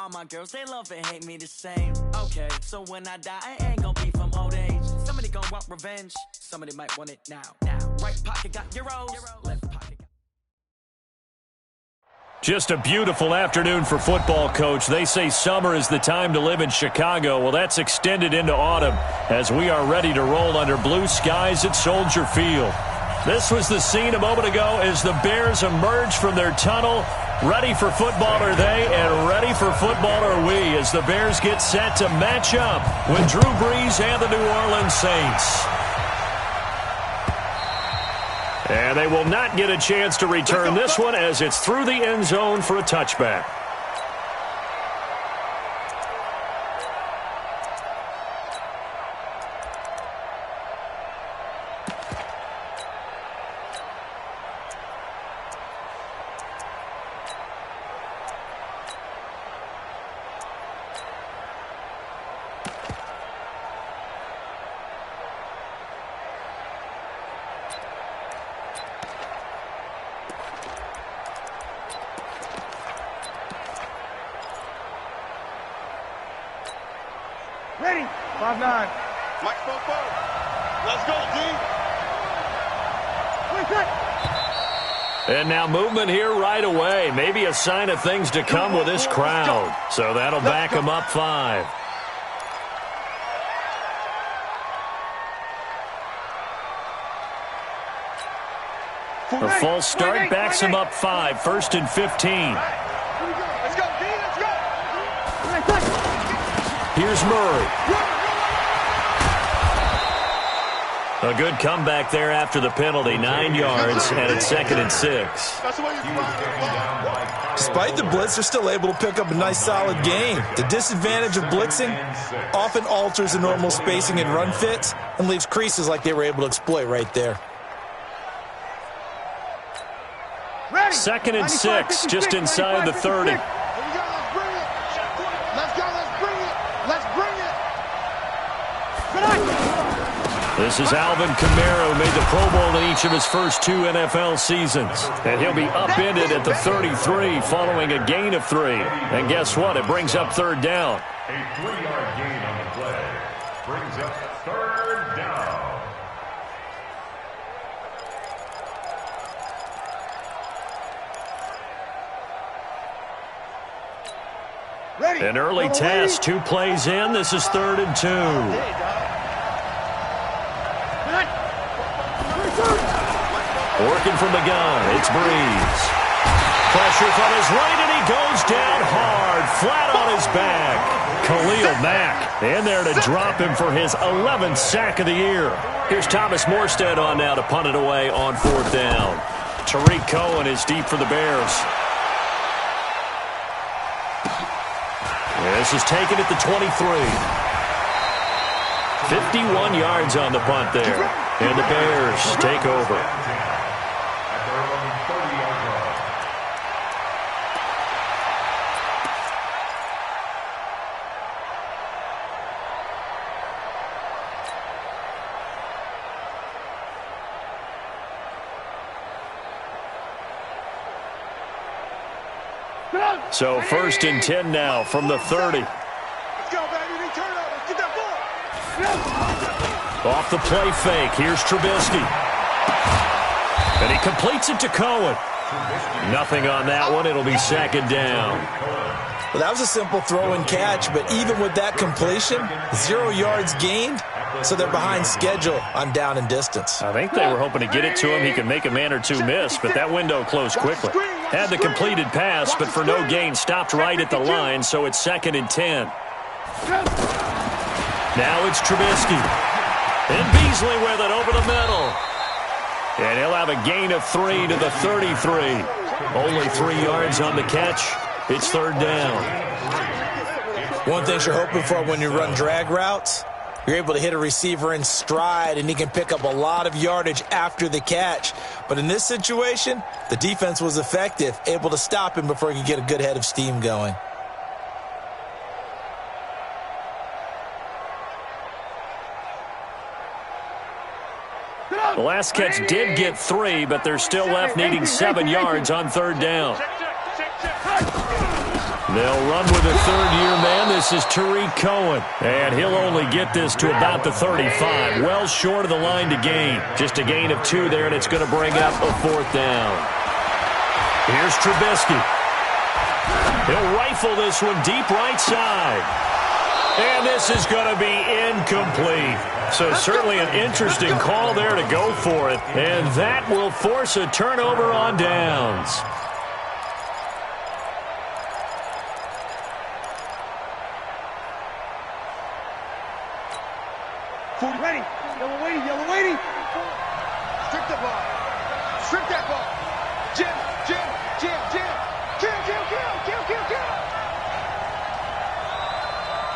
All my girls, they love and hate me the same. Okay, so when I die, I ain't gonna be from old age. Somebody gonna want revenge, somebody might want it now. Right pocket got euros, left pocket got... Just a beautiful afternoon for football, Coach. They say summer is the time to live in Chicago. Well, that's extended into autumn as we are ready to roll under blue skies at Soldier Field. This was the scene a moment ago as the Bears emerged from their tunnel. Ready for football are they, and ready for football are we as the Bears get set to match up with Drew Brees and the New Orleans Saints. And they will not get a chance to return this one as it's through the end zone for a touchback. Ready. 5-9. Mike Popo. Let's go, D. And now movement here right away. Maybe a sign of things to come with this crowd. So that'll back them up 5. A false start backs him up 5. 1st and 15. Let's go, D. Let's go. Here's Murray. A good comeback there after the penalty. 9 yards, and it's 2nd and 6. Despite the blitz, they're still able to pick up a nice, solid gain. The disadvantage of blitzing often alters the normal spacing and run fits and leaves creases like they were able to exploit right there. 2nd and 6, just inside the 30. This is Alvin Kamara, who made the Pro Bowl in each of his first 2 NFL seasons. And he'll be upended at the 33 following a gain of 3. And guess what? It brings up 3rd down. A 3-yard gain on the play brings up 3rd down. An early test, 2 plays in. This is 3rd and 2. Working from the gun, it's Brees. Pressure from his right, and he goes down hard, flat on his back. Khalil Mack in there to drop him for his 11th sack of the year. Here's Thomas Morstead on now to punt it away on 4th down. Tariq Cohen is deep for the Bears. This is taken at the 23. 51 yards on the punt there. And the Bears take over. So 1st and 10 now from the 30. Let's go, baby. Turn over. Get that ball. Off the play fake. Here's Trubisky. And he completes it to Cohen. Nothing on that one. It'll be 2nd down. Well, that was a simple throw and catch, but even with that completion, 0 yards gained, so they're behind schedule on down and distance. I think they were hoping to get it to him. He could make a man or 2 miss, but that window closed quickly. Had the completed pass, but for no gain, stopped right at the line, so it's 2nd and 10. Now it's Trubisky. And Beasley with it over the middle. And he'll have a gain of 3 to the 33. Only 3 yards on the catch. It's 3rd down. One thing you're hoping for when you run drag routes, you're able to hit a receiver in stride, and he can pick up a lot of yardage after the catch. But in this situation, the defense was effective, able to stop him before he could get a good head of steam going. The last catch did get 3, but they're still left needing 7 yards on 3rd down. They'll run with a third-year man. This is Tariq Cohen. And he'll only get this to about the 35. Well short of the line to gain. Just a gain of 2 there, and it's going to bring up a 4th down. Here's Trubisky. He'll rifle this one deep right side. And this is going to be incomplete. So certainly an interesting call there to go for it. And that will force a turnover on downs. Ready. Yellow waiting. Strip the ball. Strip that ball. Jim. Kill.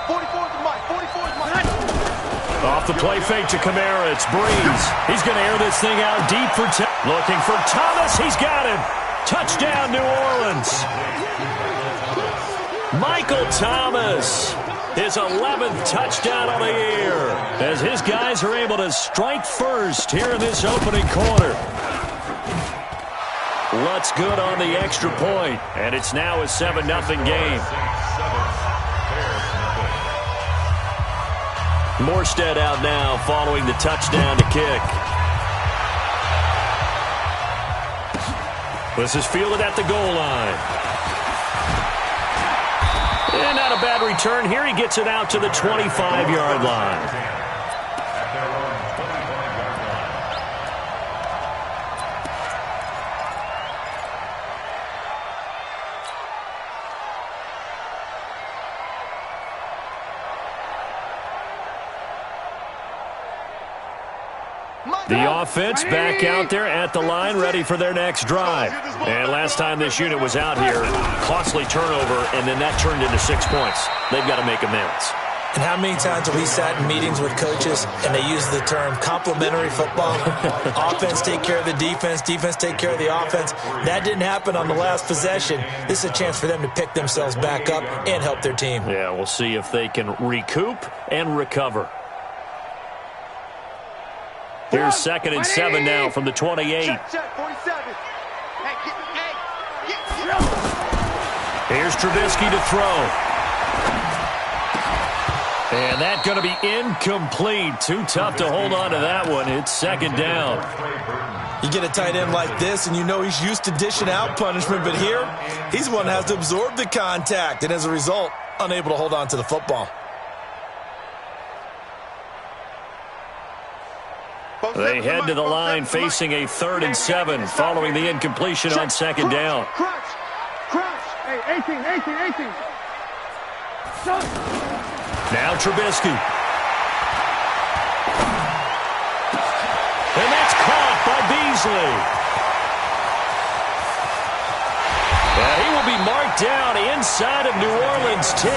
44's the mic. 44's mic. Off the play fake to Kamara. It's Breeze. He's going to air this thing out deep for looking for Thomas. He's got him. Touchdown, New Orleans. Michael Thomas. His 11th touchdown of the year as his guys are able to strike first here in this opening quarter. Lutz good on the extra point, and it's now a 7-0 game. Morstead out now following the touchdown to kick. This is fielded at the goal line. And not a bad return here. He gets it out to the 25-yard line. The offense back out there at the line, ready for their next drive. And last time this unit was out here, costly turnover, and then that turned into 6 points. They've got to make amends. And how many times have we sat in meetings with coaches and they use the term complementary football? Offense take care of the defense, defense take care of the offense. That didn't happen on the last possession. This is a chance for them to pick themselves back up and help their team. Yeah, we'll see if they can recoup and recover. Here's 2nd and 7 now from the 28. Check, 47. Here's Trubisky to throw. And that's going to be incomplete. Too tough to hold on to that one. It's 2nd down. You get a tight end like this, and you know he's used to dishing out punishment, but here, he's the one that has to absorb the contact, and as a result, unable to hold on to the football. They head to the line facing a 3rd and 7 following the incompletion on 2nd down. Crouch. Hey, 18. Now Trubisky. And that's caught by Beasley. And he will be marked down inside of New Orleans 10.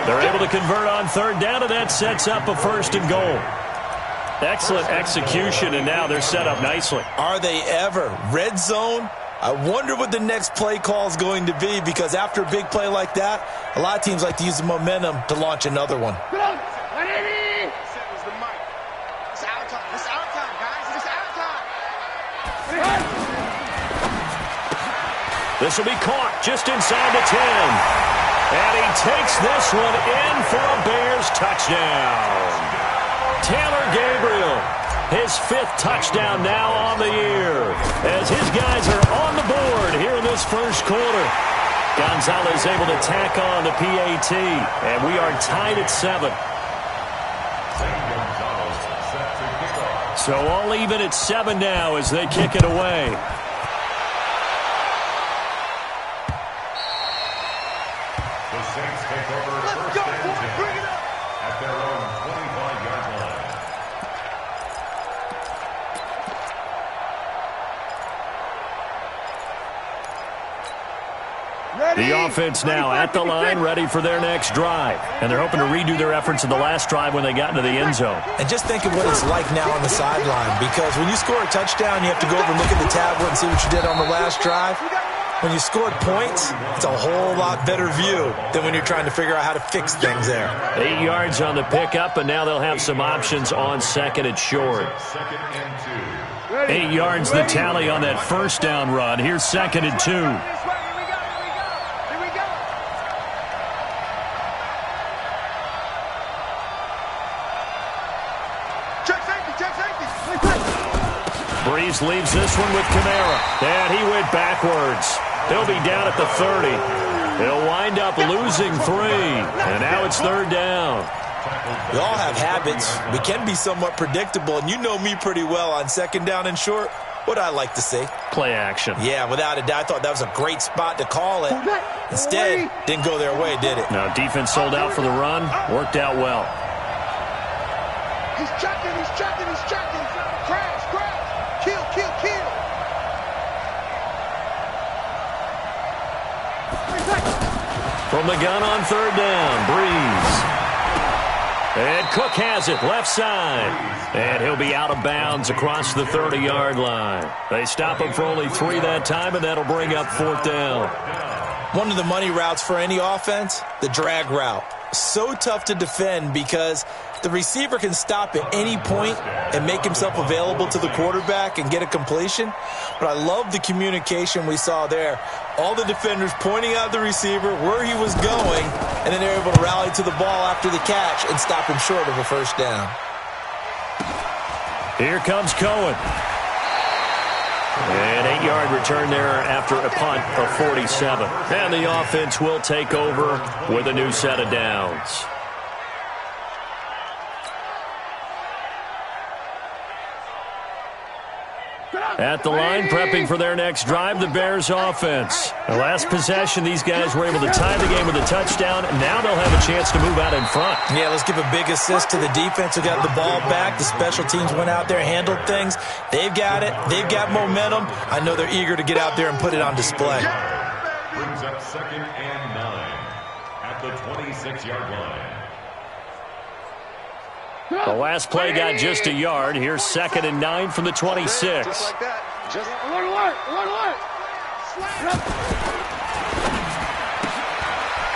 They're able to convert on 3rd down, and that sets up a 1st and goal. Excellent execution, and now they're set up nicely. Are they ever? Red zone? I wonder what the next play call is going to be, because after a big play like that, a lot of teams like to use the momentum to launch another one. It's our time, guys. It's our time. This will be caught just inside the 10. And he takes this one in for a Bears touchdown. Taylor Gabriel, his 5th touchdown now on the year, as his guys are on the board here in this 1st quarter. Gonzalez able to tack on the PAT, and we are tied at 7. So all even at 7 now as they kick it away. The Saints take over. Let's go, boy. Bring it up. At their own 25-yard line. The offense now at the line, ready for their next drive. And they're hoping to redo their efforts in the last drive when they got into the end zone. And just think of what it's like now on the sideline, because when you score a touchdown, you have to go over and look at the tablet and see what you did on the last drive. When you scored points, it's a whole lot better view than when you're trying to figure out how to fix things there. 8 yards on the pickup, and now they'll have some options on 2nd and short. 8 yards the tally on that 1st down run. Here's 2nd and 2. Breeze leaves this one with Kamara. And he went backwards. He'll be down at the 30. He'll wind up losing 3. And now it's 3rd down. We all have habits. We can be somewhat predictable, and you know me pretty well on 2nd down and short. What I like to say? Play action. Yeah, without a doubt. I thought that was a great spot to call it. Instead, didn't go their way, did it? Now, defense sold out for the run. Worked out well. He's checking, he's checking, he's checking. Crash, crash. Kill, kill, kill. From the gun on 3rd down, Breeze. And Cook has it, left side. And he'll be out of bounds across the 30-yard line. They stop him for only 3 that time, and that'll bring up 4th down. One of the money routes for any offense, the drag route. So tough to defend because the receiver can stop at any point and make himself available to the quarterback and get a completion. But I love the communication we saw there. All the defenders pointing out the receiver, where he was going, and then they're able to rally to the ball after the catch and stop him short of a 1st down. Here comes Cohen. An 8-yard return there after a punt of 47. And the offense will take over with a new set of downs. At the line, prepping for their next drive, the Bears offense. The last possession, these guys were able to tie the game with a touchdown. Now they'll have a chance to move out in front. Yeah, let's give a big assist to the defense who got the ball back. The special teams went out there, handled things. They've got it. They've got momentum. I know they're eager to get out there and put it on display. Brings up 2nd and 9 at the 26-yard line. The last play got just a yard. Here's 2nd and 9 from the 26. Just like that. Just alert, alert, alert, alert.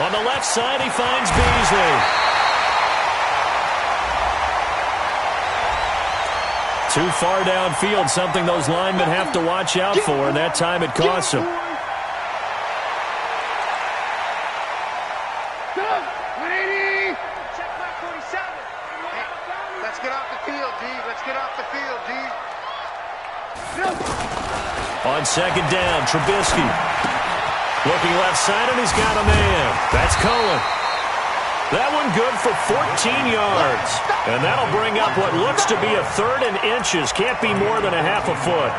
On the left side, he finds Beasley. Too far downfield, something those linemen have to watch out for, and that time it costs them. On 2nd down, Trubisky. Looking left side, and he's got a man. That's Cohen. That one good for 14 yards. And that'll bring up what looks to be a 3rd and inches. Can't be more than a half a foot.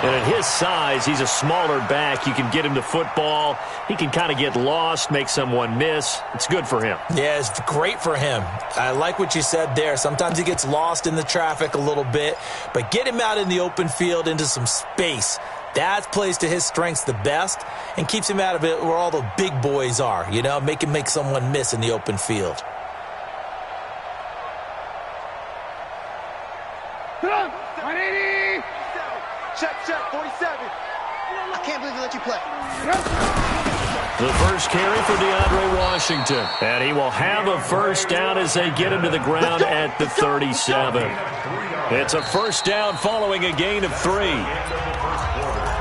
And at his size, he's a smaller back. You can get him to football. He can kind of get lost, make someone miss. It's good for him. Yeah, it's great for him. I like what you said there. Sometimes he gets lost in the traffic a little bit, but get him out in the open field into some space. That plays to his strengths the best and keeps him out of it where all the big boys are, you know, make him make someone miss in the open field. Check, 47. I can't believe they let you play. The first carry for DeAndre Washington. And he will have a 1st down as they get him to the ground at the 37. It's a 1st down following a gain of 3.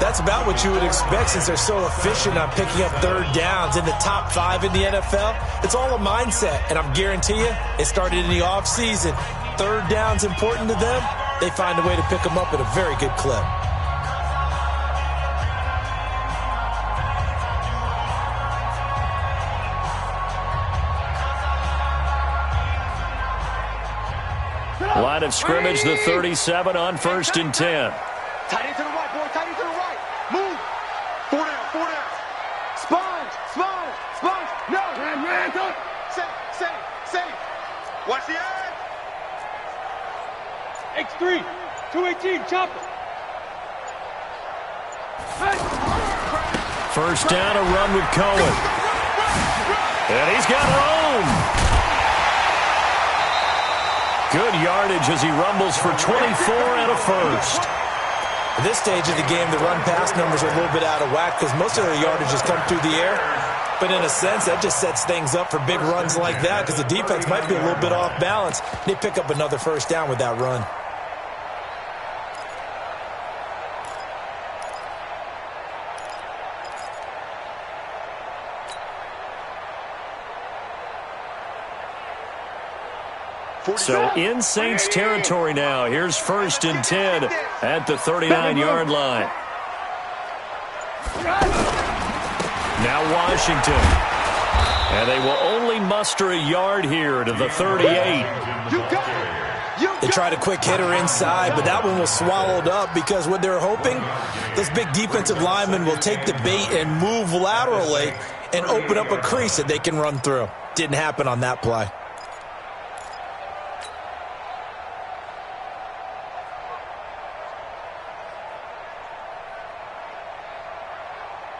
That's about what you would expect since they're so efficient on picking up 3rd downs in the top 5 in the NFL. It's all a mindset, and I'm guarantee you it started in the offseason. 3rd down's important to them. They find a way to pick them up at a very good clip. Line of scrimmage, the 37 on 1st and 10. Tight end to the right, boy. Tight end to the right. Move. 4 down, 4 down. Sponge, sponge, sponge. No. Man, go. Save. Watch the edge. X3, 218, chopper. 1st down, a run with Cohen. And he's got room. Good yardage as he rumbles for 24 and a 1st. At this stage of the game, the run-pass numbers are a little bit out of whack because most of their yardage has come through the air. But in a sense, that just sets things up for big runs like that because the defense might be a little bit off balance. They pick up another 1st down with that run. So in Saints territory now. Here's 1st and 10 at the 39-yard line. Now Washington. And they will only muster a yard here to the 38. They tried a quick hitter inside, but that one was swallowed up because what they're hoping, those big defensive linemen will take the bait and move laterally and open up a crease that they can run through. Didn't happen on that play.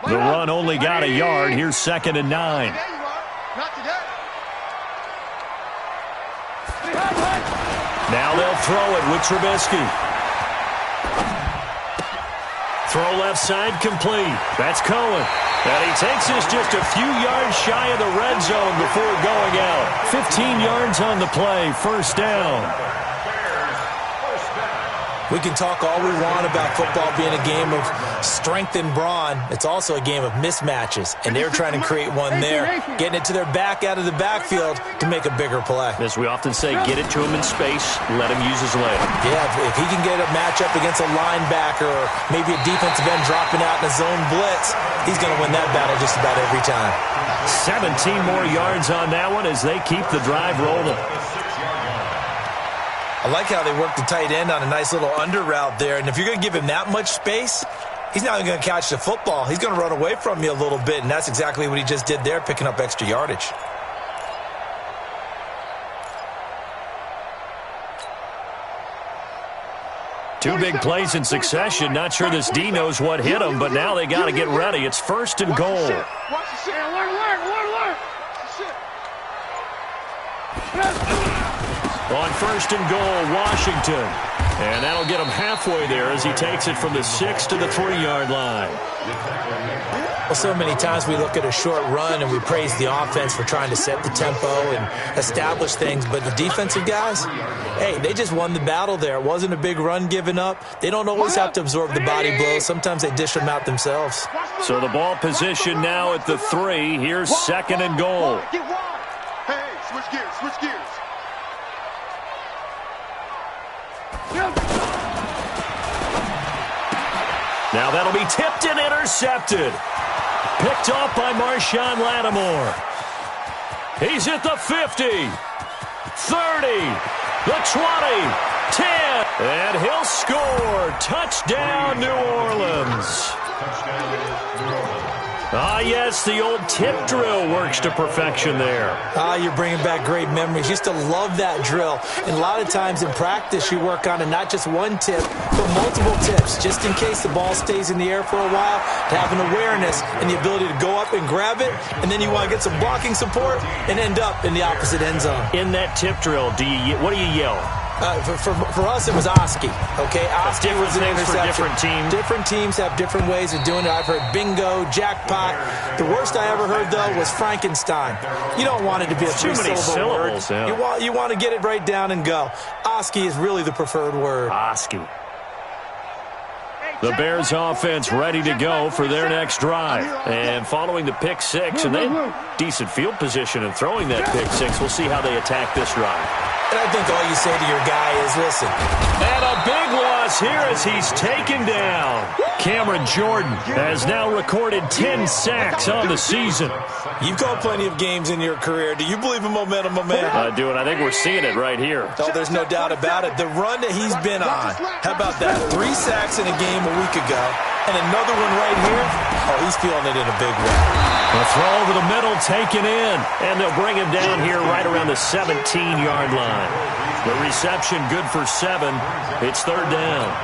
The run only got a yard. Here's 2nd and 9. Not today. Now they'll throw it with Trubisky. Throw left side complete. That's Cohen. And he takes this just a few yards shy of the red zone before going out. 15 yards on the play. 1st down. We can talk all we want about football being a game of strength and brawn. It's also a game of mismatches, and they're trying to create one there, getting it to their back out of the backfield to make a bigger play. As we often say, get it to him in space, let him use his leg. Yeah, if he can get a matchup against a linebacker or maybe a defensive end dropping out in a zone blitz, he's going to win that battle just about every time. 17 more yards on that one as they keep the drive rolling. I like how they work the tight end on a nice little under route there. And if you're going to give him that much space, he's not even going to catch the football. He's going to run away from you a little bit, and that's exactly what he just did there, picking up extra yardage. Two big plays in succession. Not sure this D knows what hit him, but now they got to get ready. It's 1st and goal. Watch the shit. Alert. On 1st and goal, Washington. And that'll get him halfway there as he takes it from the 6 to the 3-yard line. Well, so many times we look at a short run and we praise the offense for trying to set the tempo and establish things. But the defensive guys, hey, they just won the battle there. It wasn't a big run given up. They don't always have to absorb the body blows. Sometimes they dish them out themselves. So the ball position now at the 3. Here's 2nd and goal. Hey, switch gears. Now that'll be tipped and intercepted. Picked off by Marshawn Lattimore. He's at the 50, 30, the 20, 10, and he'll score. Touchdown, New Orleans. Ah, yes, the old tip drill works to perfection there. Ah, you're bringing back great memories. Used to love that drill. And a lot of times in practice, you work on it, not just one tip, but multiple tips, just in case the ball stays in the air for a while, to have an awareness and the ability to go up and grab it, and then you want to get some blocking support and end up in the opposite end zone. In that tip drill, what do you yell? For us, it was Oski. Okay, Oski was an interception. For different teams. Different teams have different ways of doing it. I've heard bingo, jackpot. The worst I ever heard, though, was Frankenstein. You don't want it to be a three-syllable word. Yeah. You want to get it right down and go. Oski is really the preferred word. Oski. The Bears offense ready to go for their next drive. And following the pick six, and then decent field position and throwing that pick six, we'll see how they attack this drive. And I think all you say to your guy is, listen. And a big loss here as he's taken down. Cameron Jordan has now recorded 10 sacks on the season. You've called plenty of games in your career. Do you believe in momentum, my man? I do, and I think we're seeing it right here. Oh, there's no doubt about it. The run that he's been on, how about that? 3 sacks in a game a week ago, and another one right here. Oh, he's feeling it in a big way. A throw over the middle taken in, and they'll bring him down here right around the 17-yard line. The reception good for 7. It's 3rd down.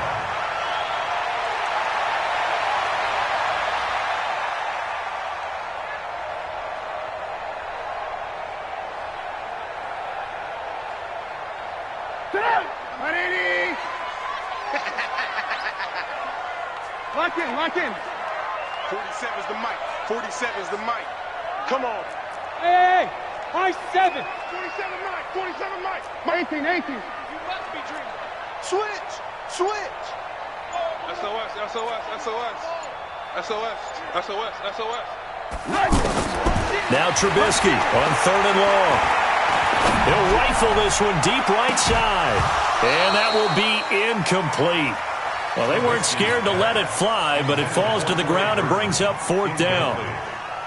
Lock in. 47's the mic. 47's the mic. Come on. Hey, I 7. 47 mic. 47 mic. 18. You must be dreaming. Switch. SOS. Now Trubisky on 3rd and long. He'll rifle this one deep right side. And that will be incomplete. Well, they weren't scared to let it fly, but it falls to the ground and brings up 4th down.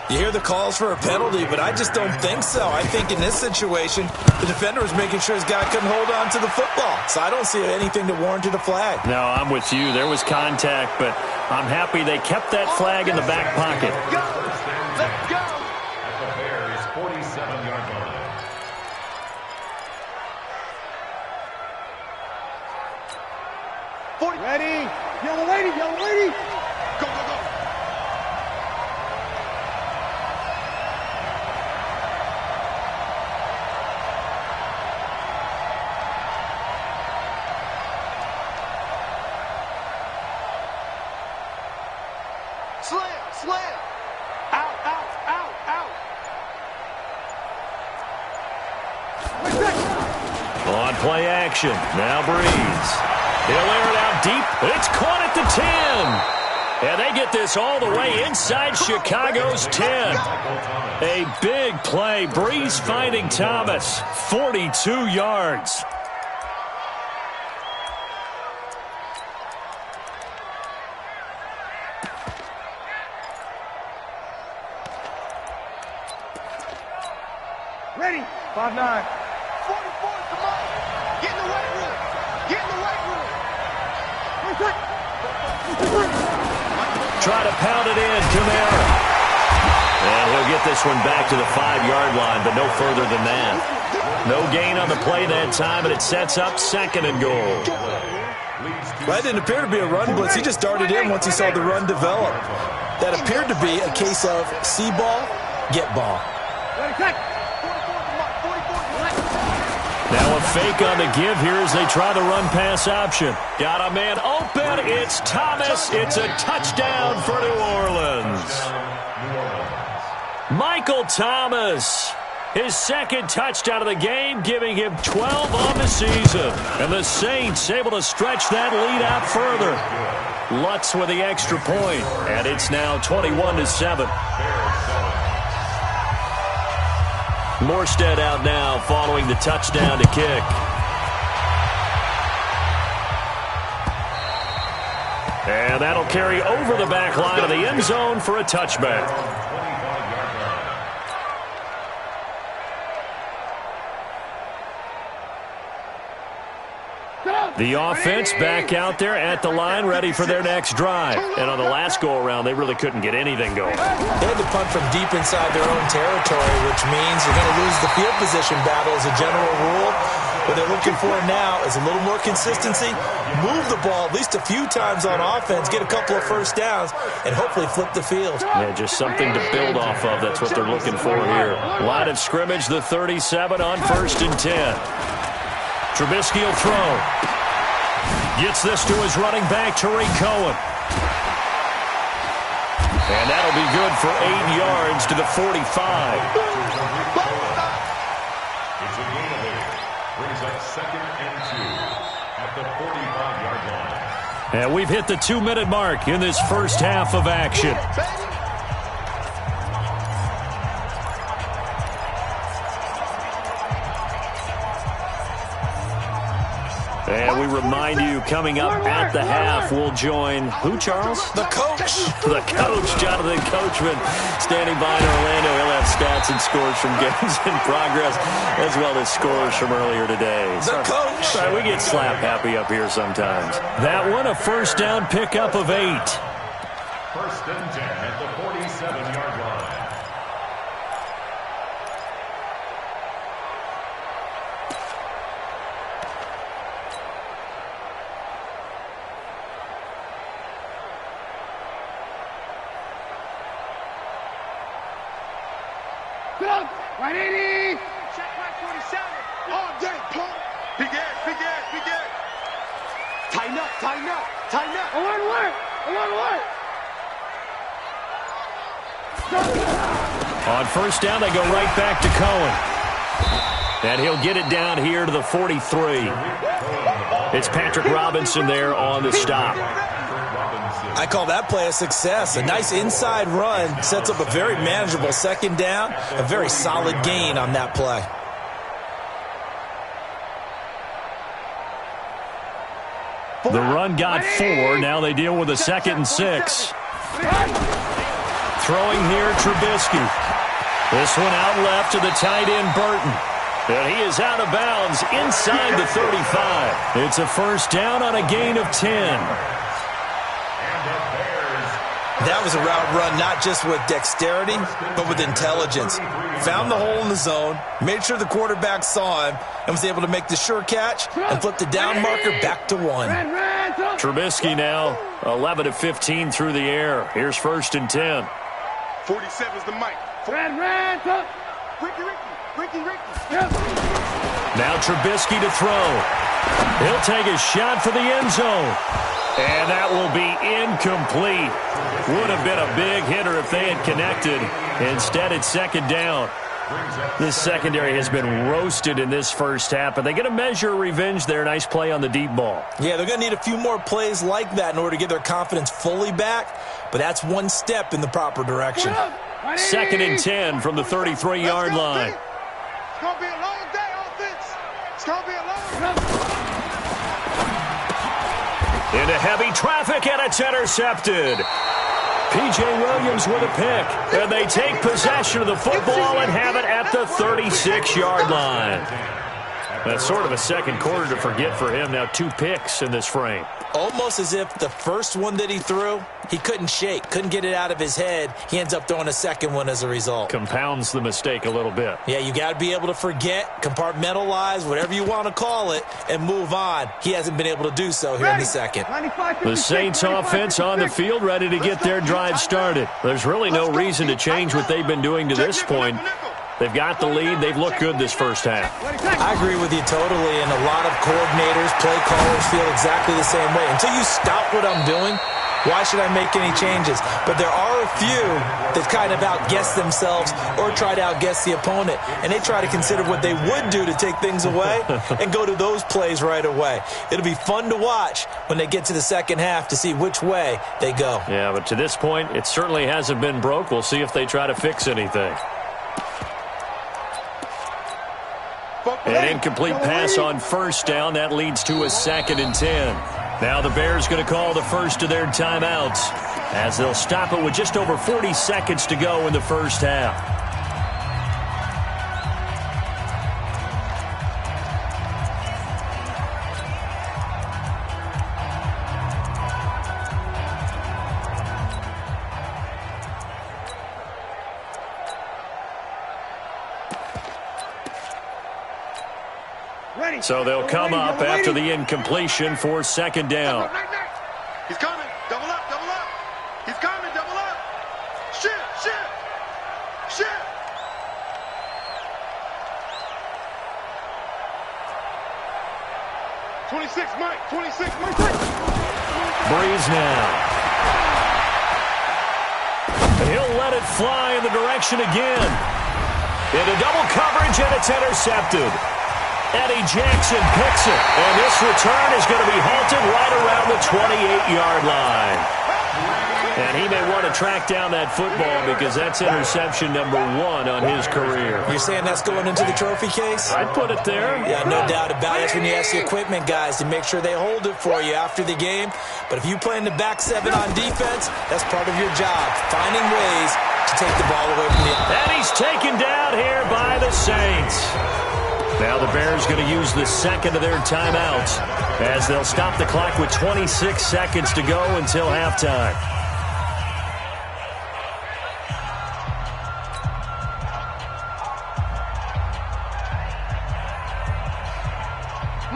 You hear the calls for a penalty, but I just don't think so. I think in this situation, the defender was making sure his guy couldn't hold on to the football. So I don't see anything to warrant a flag. No, I'm with you. There was contact, but I'm happy they kept that flag in the back pocket. Let's go. At the Bears' 47-yard line. Ready. Yellow lady, yellow lady. Go, go, go. Slam. Out. On play action. Now Breeze. He'll air it out deep. It's caught at the 10. And they get this all the way inside Chicago's 10. A big play. Breeze finding Thomas. 42 yards. Ready. 5-9. 44, come on. Get in the right room. Try to pound it in, Kamara. And he'll get this one back to the 5-yard line, but no further than that. No gain on the play that time, and it sets up 2nd and goal. That didn't appear to be a run blitz. He just darted in once he saw the run develop. That appeared to be a case of see ball, get ball. Now a fake on the give here as they try the run-pass option. Got a man open. It's Thomas. It's a touchdown for New Orleans. Michael Thomas, his 2nd touchdown of the game, giving him 12 on the season. And the Saints able to stretch that lead out further. Lutz with the extra point, and it's now 21-7. Morstead out now following the touchdown to kick. And that'll carry over the back line of the end zone for a touchback. The offense back out there at the line, ready for their next drive. And on the last go-around, they really couldn't get anything going. They had to punt from deep inside their own territory, which means you're going to lose the field position battle as a general rule. What they're looking for now is a little more consistency, move the ball at least a few times on offense, get a couple of first downs, and hopefully flip the field. Yeah, just something to build off of. That's what they're looking for here. Line of scrimmage, the 37 on 1st and 10. Trubisky will throw. Gets this to his running back, Tariq Cohen. And that'll be good for 8 yards to the 45. It's a gain of 8. Brings up 2nd and 2 at the 45-yard line. And we've hit the 2-minute mark in this first half of action. And we remind you, coming up at the half, we'll join who, Charles? The coach. The coach, Jonathan Coachman, standing by in Orlando. He'll have stats and scores from games in progress, as well as scores from earlier today. The coach. Sorry, we get slap happy up here sometimes. That one, a first down pickup of 8. 1st and 10 at the 47-yard line. Right 80. Check right 47. All day, pump. Big ass. Tighten up. Alert. On first down, they go right back to Cohen. And he'll get it down here to the 43. It's Patrick Robinson there on the stop. I call that play a success. A nice inside run sets up a very manageable 2nd down. A very solid gain on that play. The run got 4. Now they deal with a 2nd and 6. Throwing here, Trubisky. This one out left to the tight end, Burton. And he is out of bounds inside the 35. It's a first down on a gain of 10. That was a route run not just with dexterity, but with intelligence. Found the hole in the zone, made sure the quarterback saw him, and was able to make the sure catch and flip the down marker back to 1. Trubisky now 11 of 15 through the air. Here's 1st and 10. 47's the mic. Ricky. Now Trubisky to throw. He'll take a shot for the end zone. And that will be incomplete. Would have been a big hitter if they had connected. Instead, it's 2nd down. This secondary has been roasted in this first half, but they get a measure of revenge there. Nice play on the deep ball. Yeah, they're going to need a few more plays like that in order to get their confidence fully back, but that's one step in the proper direction. 2nd and 10 from the 33-yard line. It's going to be a long day, offense. It's going to be a long day. Into heavy traffic, and it's intercepted. P.J. Williams with a pick. And they take possession of the football and have it at the 36-yard line. That's sort of a second quarter to forget for him. Now 2 picks in this frame. Almost as if the first one that he threw, he couldn't shake, couldn't get it out of his head. He ends up throwing a second one as a result. Compounds the mistake a little bit. Yeah, you got to be able to forget, compartmentalize, whatever you want to call it, and move on. He hasn't been able to do so here in the second. The Saints offense on the field, ready to get their drive started. There's really no reason to change what they've been doing to this point. They've got the lead. They've looked good this first half. I agree with you totally, and a lot of coordinators, play callers feel exactly the same way. Until you stop what I'm doing, why should I make any changes? But there are a few that kind of outguess themselves or try to outguess the opponent, and they try to consider what they would do to take things away and go to those plays right away. It'll be fun to watch when they get to the second half to see which way they go. Yeah, but to this point, it certainly hasn't been broke. We'll see if they try to fix anything. An incomplete pass on first down. That leads to a 2nd and 10. Now the Bears going to call the first of their timeouts as they'll stop it with just over 40 seconds to go in the first half. So they'll come up after the incompletion for 2nd down. He's coming. Double up. He's coming. Double up. Shift. 26, Mike. 26. Breeze now. And he'll let it fly in the direction again. Into double coverage, and it's intercepted. Eddie Jackson picks it, and this return is going to be halted right around the 28-yard line. And he may want to track down that football because that's interception number 1 on his career. You're saying that's going into the trophy case? I'd put it there. Yeah, no doubt about it. That's when you ask the equipment guys to make sure they hold it for you after the game. But if you play in the back 7 on defense, that's part of your job, finding ways to take the ball away from the other. And he's taken down here by the Saints. Now the Bears going to use the second of their timeouts as they'll stop the clock with 26 seconds to go until halftime.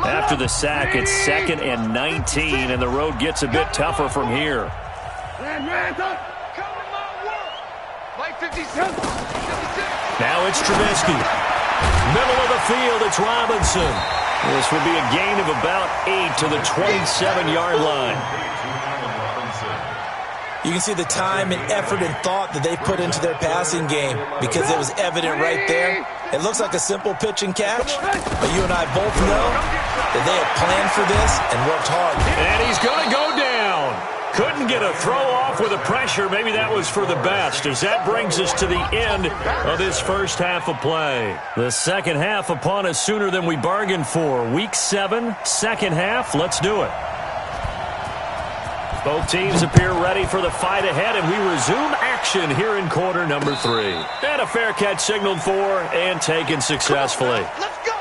After the sack, it's 2nd and 19, and the road gets a bit tougher from here. Now it's Trubisky. Middle of the field, it's Robinson. This will be a gain of about 8 to the 27-yard line. You can see the time and effort and thought that they put into their passing game because it was evident right there. It looks like a simple pitch and catch, but you and I both know that they have planned for this and worked hard. And he's going to go down. Couldn't get a throw off with the pressure. Maybe that was for the best, as that brings us to the end of this first half of play. The second half upon us sooner than we bargained for. Week 7, second half. Let's do it. Both teams appear ready for the fight ahead, and we resume action here in quarter number 3. And a fair catch signaled for and taken successfully. Let's go.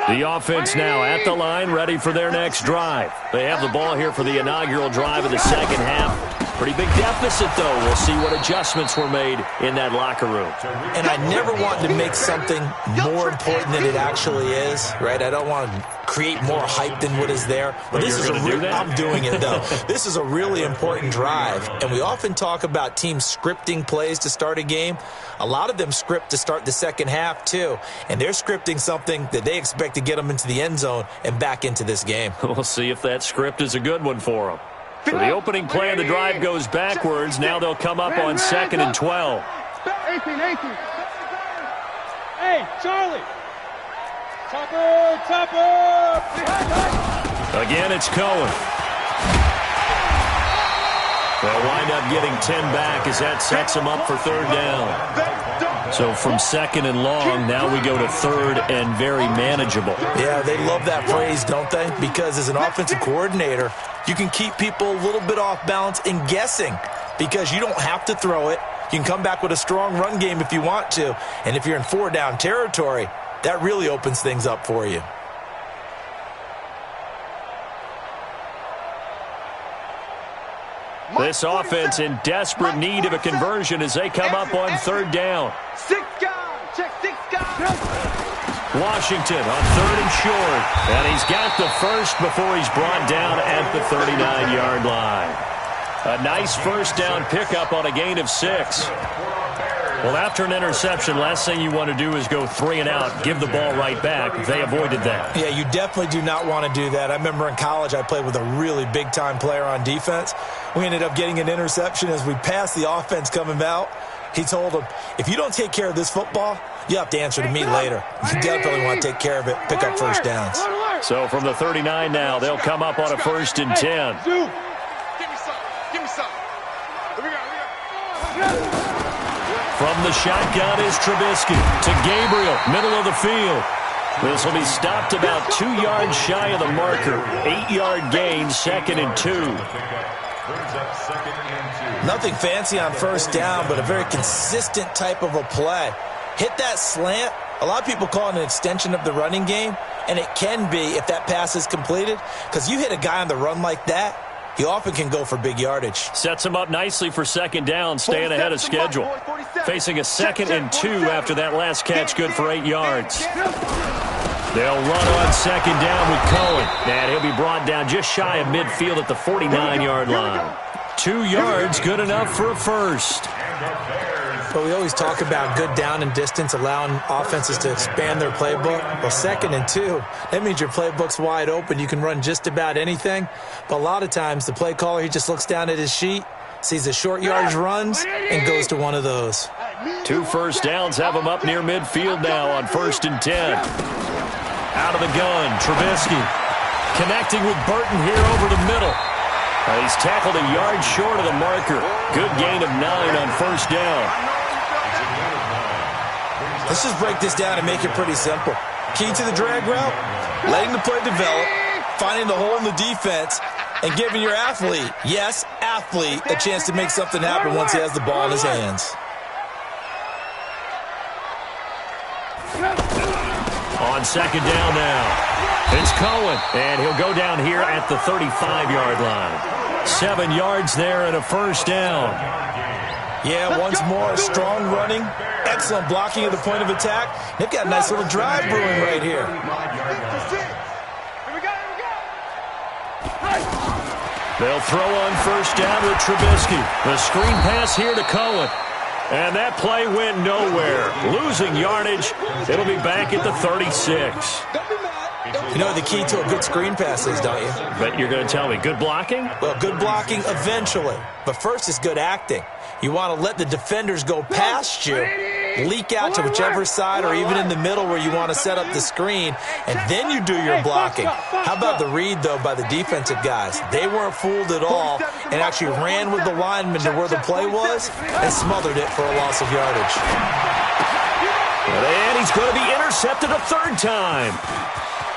The offense now at the line, ready for their next drive. They have the ball here for the inaugural drive of the second half. Pretty big deficit, though. We'll see what adjustments were made in that locker room. And I never want to make something more important than it actually is, right? I don't want to create more hype than what is there. But this is I'm doing it, though. This is a really important drive. And we often talk about teams scripting plays to start a game. A lot of them script to start the second half, too. And they're scripting something that they expect to get them into the end zone and back into this game. We'll see if that script is a good one for them. So the opening play of the drive goes backwards. Now they'll come up on 2nd and 12. 18. Hey, Charlie. Topper. Again, it's Cohen. They'll wind up getting 10 back as that sets them up for 3rd down. So from 2nd and long, now we go to 3rd and very manageable. Yeah, they love that phrase, don't they? Because as an offensive coordinator, you can keep people a little bit off balance and guessing because you don't have to throw it. You can come back with a strong run game if you want to. And if you're in 4-down territory, that really opens things up for you. This offense in desperate need of a conversion as they come up on 3rd down. 6 guys. Check 6 guys. Washington on 3rd and short. And he's got the first before he's brought down at the 39-yard line. A nice first down pickup on a gain of 6. Well, after an interception, last thing you want to do is go 3 and out, give the ball right back. They avoided that. Yeah, you definitely do not want to do that. I remember in college I played with a really big-time player on defense. We ended up getting an interception as we passed the offense coming out. He told him, if you don't take care of this football, you have to answer to me later. You definitely want to take care of it, pick up first downs. So from the 39 now, they'll come up on a 1st and 10. Give me some. From the shotgun is Trubisky to Gabriel, middle of the field. This will be stopped about 2 yards shy of the marker. 8-yard gain, 2nd and 2. Nothing fancy on first down, but a very consistent type of a play. Hit that slant. A lot of people call it an extension of the running game, and it can be if that pass is completed, because you hit a guy on the run like that, he often can go for big yardage. Sets him up nicely for 2nd down, staying ahead of schedule. Facing a 2nd and 2 after that last catch, good for 8 yards. They'll run on 2nd down with Cohen. And he'll be brought down just shy of midfield at the 49-yard line. 2 yards, good enough for a first. But we always talk about good down and distance, allowing offenses to expand their playbook. Well, 2nd and 2, that means your playbook's wide open. You can run just about anything. But a lot of times, the play caller, he just looks down at his sheet, sees the short yardage runs, and goes to one of those. 2 first downs have him up near midfield now on 1st and 10. Out of the gun, Trubisky connecting with Burton here over the middle. He's tackled a yard short of the marker. Good gain of 9 on 1st down. Let's just break this down and make it pretty simple. Key to the drag route, letting the play develop, finding the hole in the defense, and giving your athlete, yes, athlete, a chance to make something happen once he has the ball in his hands. On 2nd down now, it's Cohen, and he'll go down here at the 35-yard line. 7 yards there and a first down. Yeah, once more, strong running, excellent blocking at the point of attack. They've got a nice little drive brewing right here. They'll throw on 1st down with Trubisky. The screen pass here to Cohen. And that play went nowhere. Losing yardage. It'll be back at the 36. You know what the key to a good screen pass is, don't you? But you're going to tell me, good blocking? Well, good blocking eventually. But first is good acting. You want to let the defenders go past you. leak out to whichever side or even in the middle where you want to set up the screen, and then you do your blocking. How about the read, though, by the defensive guys? They weren't fooled at all and actually ran with the lineman to where the play was and smothered it for a loss of yardage. And he's going to be intercepted a third time.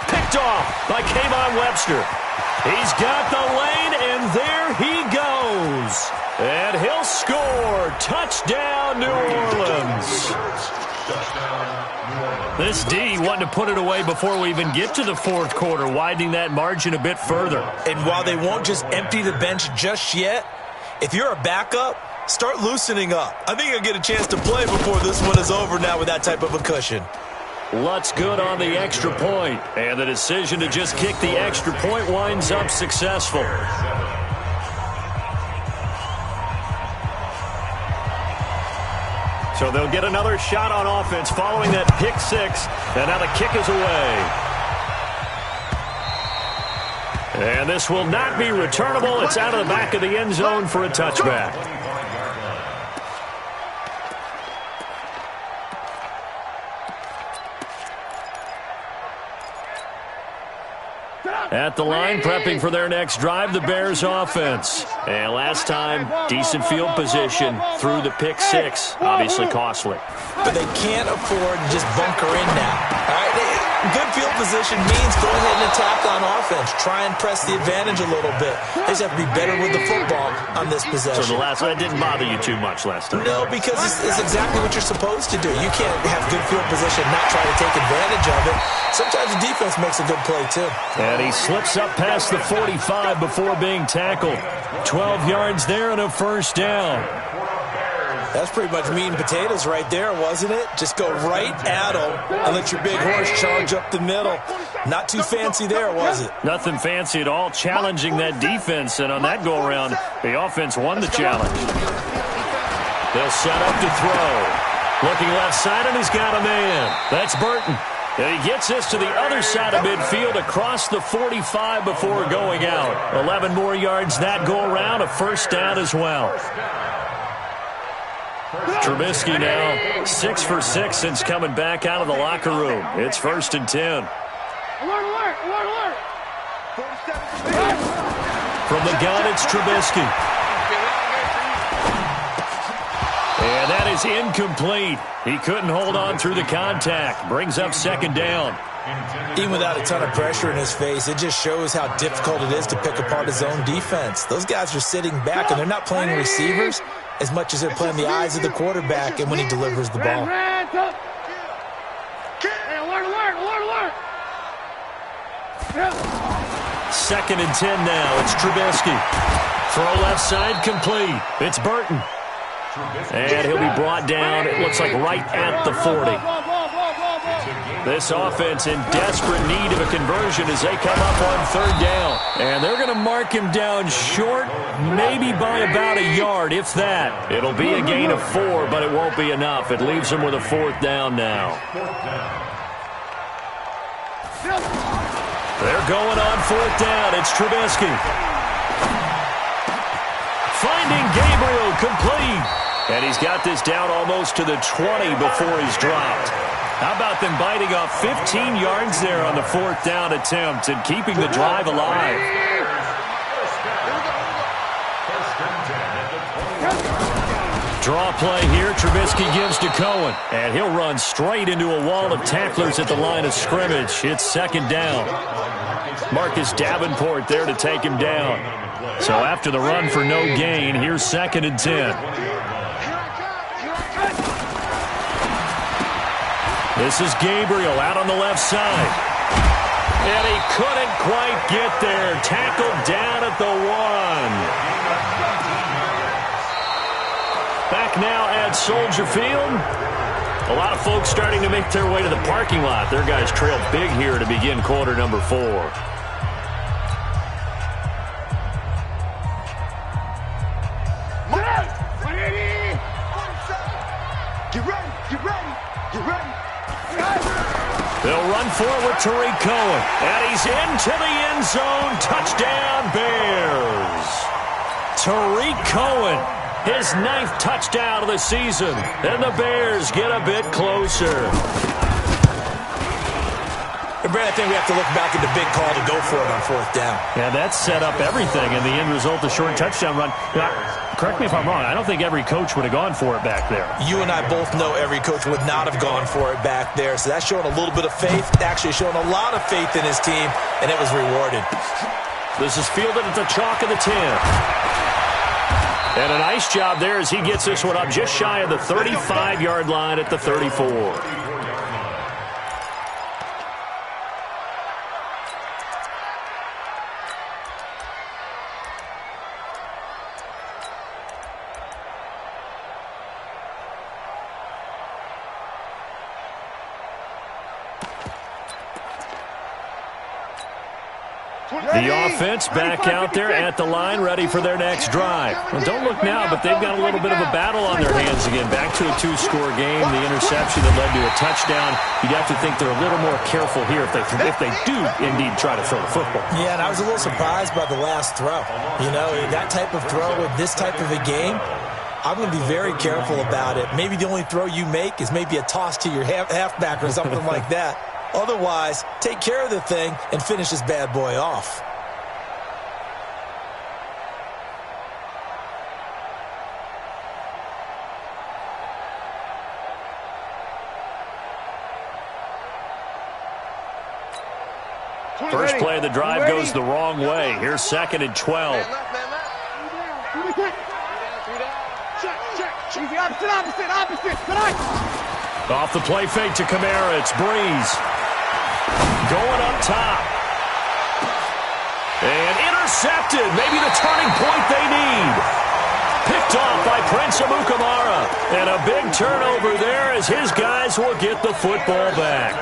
Picked off by Kayvon Webster. He's got the lane, and there he goes. And he'll score. Touchdown, New Orleans. This D wanted to put it away before we even get to the fourth quarter, widening that margin a bit further. And while they won't just empty the bench just yet, if you're a backup, start loosening up. I think you'll get a chance to play before this one is over now with that type of a cushion. Lutz good on the extra point, and the decision to just kick the extra point winds up successful. So they'll get another shot on offense following that pick six, and now the kick is away. And this will not be returnable. It's out of the back of the end zone for a touchback. At the line, prepping for their next drive, the Bears offense. And last time, decent field position through the pick six. Obviously costly. But they can't afford to just bunker in now. All right? Good field position means go ahead and attack on offense. Try and press the advantage a little bit. They just have to be better with the football on this possession. So that didn't bother you too much last time? No, because it's exactly what you're supposed to do. You can't have good field position and not try to take advantage of it. Sometimes the defense makes a good play, too. And he slips up past the 45 before being tackled. 12 yards there and a first down. That's pretty much meat and potatoes right there, wasn't it? Just go right at them and let your big horse charge up the middle. Not too fancy there, was it? Nothing fancy at all, challenging that defense. And on that go-around, the offense won the challenge. They'll set up to throw. Looking left side, and he's got a man. That's Burton. And he gets this to the other side of midfield across the 45 before going out. 11 more yards that go-around, a first down as well. Trubisky now 6 for 6 since coming back out of the locker room. It's 1st and 10. Alert, alert, alert, alert. From the gun, it's Trubisky. And that is incomplete. He couldn't hold on through the contact. Brings up 2nd down. Even without a ton of pressure in his face, it just shows how difficult it is to pick apart his own defense. Those guys are sitting back, and they're not playing receivers as much as they're playing the eyes of the quarterback and when he delivers the ball. Hey, alert, alert, alert, alert. 2nd and 10 now. It's Trubisky. Throw left side complete. It's Burton. And he'll be brought down, it looks like right at the 40. This offense in desperate need of a conversion as they come up on 3rd down. And they're going to mark him down short, maybe by about a yard, if that. It'll be a gain of 4, but it won't be enough. It leaves him with a 4th down now. They're going on 4th down. It's Trubisky. Finding Gabriel complete. And he's got this down almost to the 20 before he's dropped. How about them biting off 15 yards there on the 4th down attempt and keeping the drive alive? Draw play here. Trubisky gives to Cohen. And he'll run straight into a wall of tacklers at the line of scrimmage. It's 2nd down. Marcus Davenport there to take him down. So after the run for no gain, here's 2nd and 10. This is Gabriel out on the left side. And he couldn't quite get there. Tackled down at the 1. Back now at Soldier Field. A lot of folks starting to make their way to the parking lot. Their guys trailed big here to begin quarter number 4. They'll run forward to Tariq Cohen. And he's into the end zone. Touchdown, Bears. Tariq Cohen His 9th touchdown of the season. And the Bears get a bit closer. Brad, I think we have to look back at the big call to go for it on 4th down. Yeah, that set up everything, and the end result, the short touchdown run. Now, correct me if I'm wrong, I don't think every coach would have gone for it back there. You and I both know every coach would not have gone for it back there, so that's showing a little bit of faith, actually showing a lot of faith in his team, and it was rewarded. This is fielded at the chalk of the 10. And a nice job there as he gets this one up just shy of the 35-yard line at the 34. The offense back out there at the line, ready for their next drive. Well, don't look now, but they've got a little bit of a battle on their hands again. Back to a 2-score game. The interception that led to a touchdown. You'd have to think they're a little more careful here if they do indeed try to throw the football. Yeah, and I was a little surprised by the last throw. You know, that type of throw with this type of a game, I'm going to be very careful about it. Maybe the only throw you make is maybe a toss to your halfback or something like that. Otherwise, take care of the thing and finish this bad boy off. First play of the drive goes the wrong way. Here's 2nd and 12. Off the play fake to Kamara. It's Breeze. Going up top. And intercepted. Maybe the turning point they need. Picked off by Prince Amukamara. And a big turnover there as his guys will get the football back.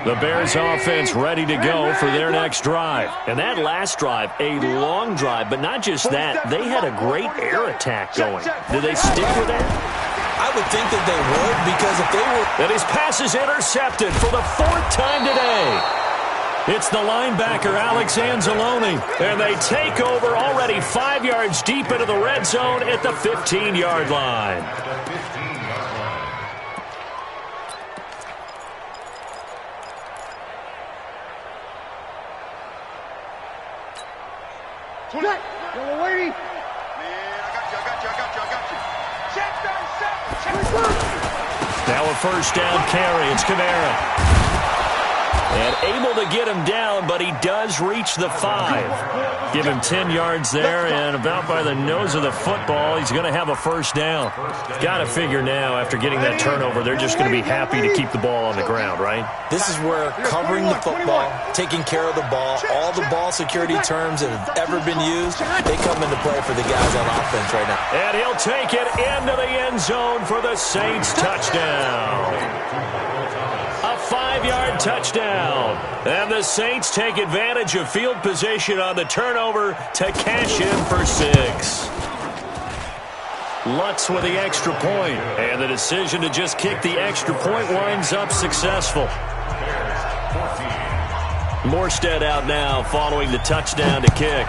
The Bears offense ready to go for their next drive. And that last drive, a long drive, but not just that. They had a great air attack going. Do they stick with that? I would think that they would, because if they were... And his pass is intercepted for the 4th time today. It's the linebacker, Alex Anzalone. And they take over already 5 yards deep into the red zone at the 15-yard line. Now a first down carry. It's Kamara. And able to get him down, but he does reach the 5. Give him 10 yards there, and about by the nose of the football, he's going to have a first down. Got to figure now, after getting that turnover, they're just going to be happy to keep the ball on the ground, right? This is where covering the football, taking care of the ball, all the ball security terms that have ever been used, they come into play for the guys on offense right now. And he'll take it into the end zone for the Saints touchdown. A 5-yard touchdown. And the Saints take advantage of field position on the turnover to cash in for 6. Lutz with the extra point. And the decision to just kick the extra point winds up successful. Morstead out now following the touchdown to kick.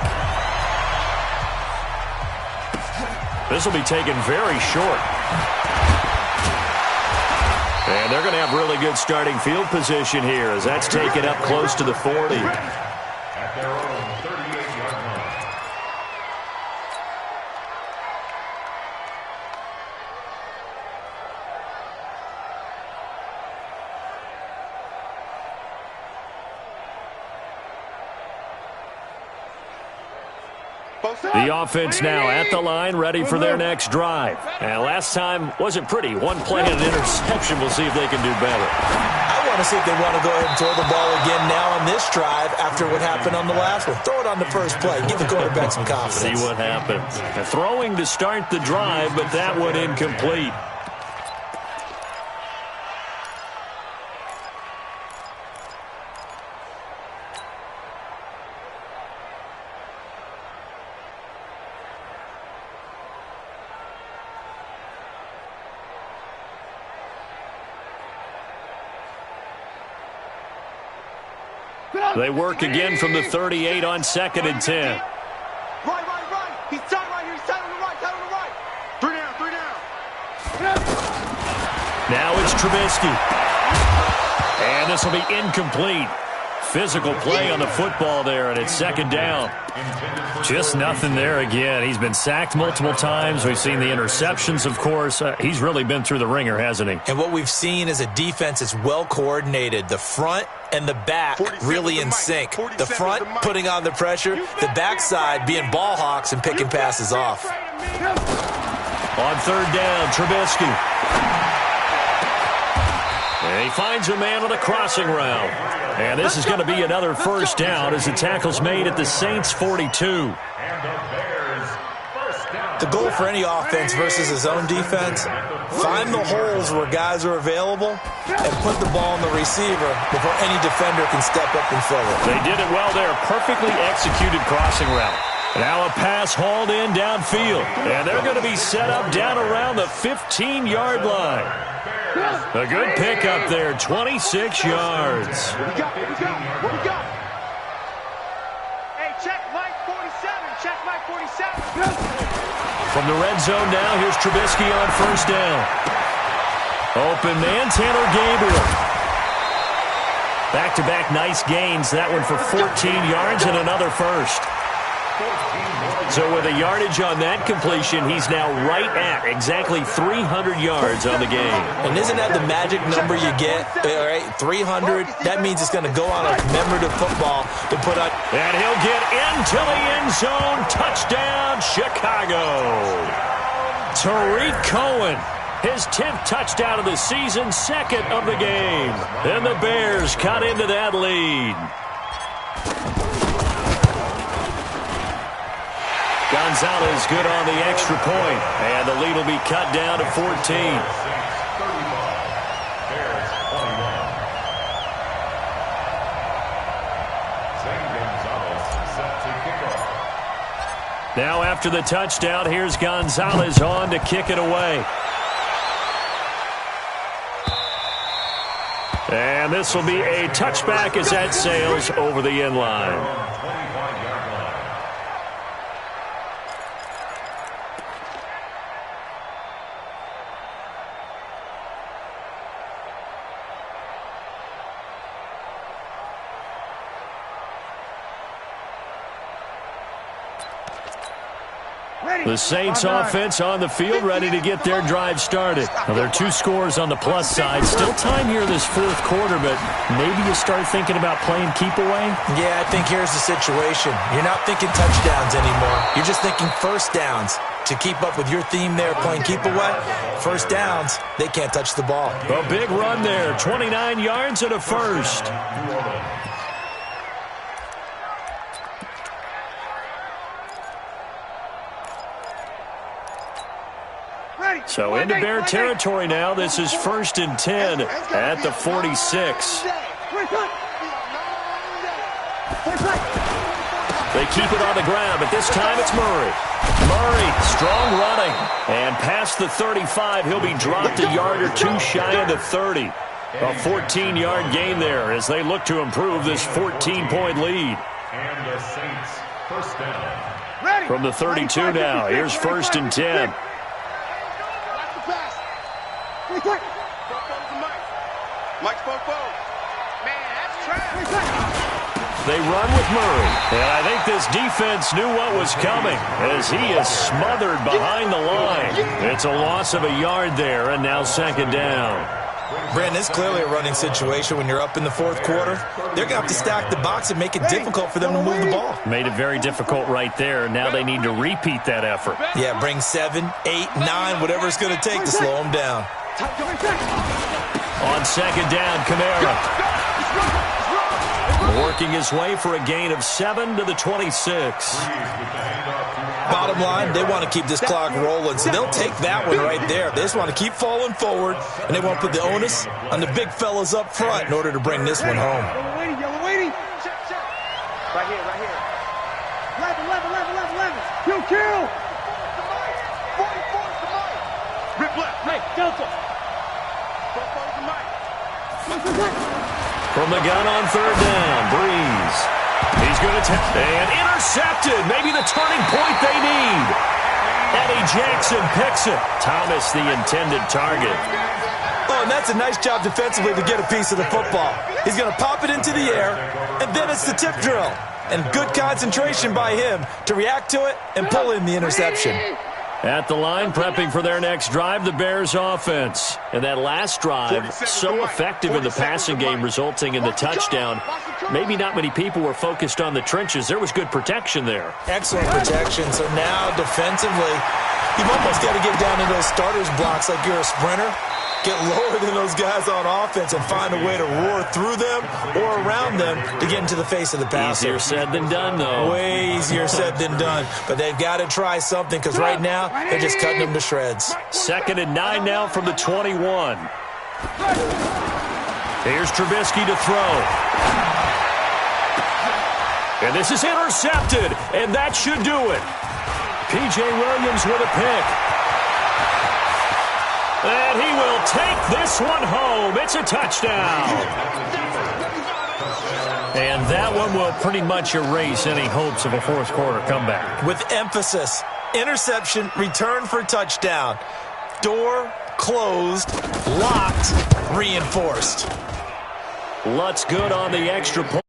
This will be taken very short. And they're going to have really good starting field position here as that's taken up close to the 40. At their own 38-yard line. The offense now at the line, ready for their next drive. And last time wasn't pretty. One play and an interception. We'll see if they can do better. I want to see if they want to go ahead and throw the ball again now on this drive after what happened on the last one. Throw it on the first play. Give the quarterback some confidence. See what happens. Now, throwing to start the drive, but that one incomplete. They work again from the 38 on 2nd and 10. Right. He's tight right here. He's tight on the right. Three down. Now it's Trubisky. And this will be incomplete. Physical play on the football there, and it's 2nd down. Just nothing there again. He's been sacked multiple times. We've seen the interceptions, of course. He's really been through the ringer, hasn't he? And what we've seen is a defense that's well coordinated. The front and the back really in sync. The front putting on the pressure, the backside being ball hawks and picking passes off. On 3rd down, Trubisky. And he finds a man on a crossing route. And this is going to be another 1st down as the tackle's made at the Saints' 42. The goal for any offense versus his own defense, find the holes where guys are available and put the ball on the receiver before any defender can step up and fill it. They did it well there. Perfectly executed crossing route. Now a pass hauled in downfield. And they're going to be set up down around the 15-yard line. A good pickup there, 26 yards. What we got? Hey, check Mike 47. Check Mike 47. From the red zone now, here's Trubisky on 1st down. Open man, Taylor Gabriel. Back-to-back nice gains. That one for 14 yards and another 1st. So with a yardage on that completion, he's now right at exactly 300 yards on the game. And isn't that the magic number you get? All right, 300. That means it's going to go on a commemorative football to put on. And he'll get into the end zone. Touchdown, Chicago. Tariq Cohen, his 10th touchdown of the season, 2nd of the game. And the Bears cut into that lead. Gonzalez good on the extra point, and the lead will be cut down to 14. Now after the touchdown, here's Gonzalez on to kick it away. And this will be a touchback as that sails over the end line. The Saints offense on the field, ready to get their drive started. Now, there are 2 scores on the plus side. Still time here this 4th quarter, but maybe you start thinking about playing keep away? Yeah, I think here's the situation. You're not thinking touchdowns anymore. You're just thinking 1st downs. To keep up with your theme there, playing keep away, 1st downs, they can't touch the ball. A big run there, 29 yards and a 1st. So into Bear territory now. This is 1st and 10 at the 46. They keep it on the ground, but this time it's Murray. Murray, strong running. And past the 35, he'll be dropped a yard or 2 shy of the 30. A 14-yard gain there as they look to improve this 14-point lead. And the Saints, 1st down. From the 32 now, here's 1st and 10. They run with Murray. And I think this defense knew what was coming as he is smothered behind the line. It's a loss of a yard there, and now 2nd down. Brandon, it's clearly a running situation when you're up in the 4th quarter. They're going to have to stack the box and make it difficult for them to move the ball. Made it very difficult right there. Now they need to repeat that effort. Yeah, bring 7, 8, 9, whatever it's going to take to slow them down. On 2nd down, Kamara. Working his way for a gain of 7 to the 26. Bottom line, they want to keep this clock rolling, so they'll take that one right there. They just want to keep falling forward, and they want to put the onus on the big fellas up front in order to bring this one home. Yellow waiting. Check. Right here. 11. Kill. 44's the mic. Rip left. Hey, Delta. 44's the mic. From the gun on third down, Breeze. He's going to and intercepted. Maybe the turning point they need. Eddie Jackson picks it. Thomas, the intended target. Oh, and that's a nice job defensively to get a piece of the football. He's going to pop it into the air, and then it's the tip drill. And good concentration by him to react to it and pull in the interception. At the line, prepping for their next drive, the Bears offense. And that last drive, so effective in the passing game, resulting in the touchdown. Maybe not many people were focused on the trenches. There was good protection there. Excellent protection. So now defensively, you've almost got to get down to those starters blocks like you're a sprinter. Get lower than those guys on offense and find a way to roar through them or around them to get into the face of the passer. Easier said than done, though. Way easier said than done. But they've got to try something because right now they're just cutting them to shreds. 2nd and 9 now from the 21. Here's Trubisky to throw. And this is intercepted, and that should do it. P.J. Williams with a pick. And he will take this one home. It's a touchdown. And that one will pretty much erase any hopes of a fourth quarter comeback. With emphasis, interception, return for touchdown. Door closed, locked, reinforced. Lutz good on the extra point.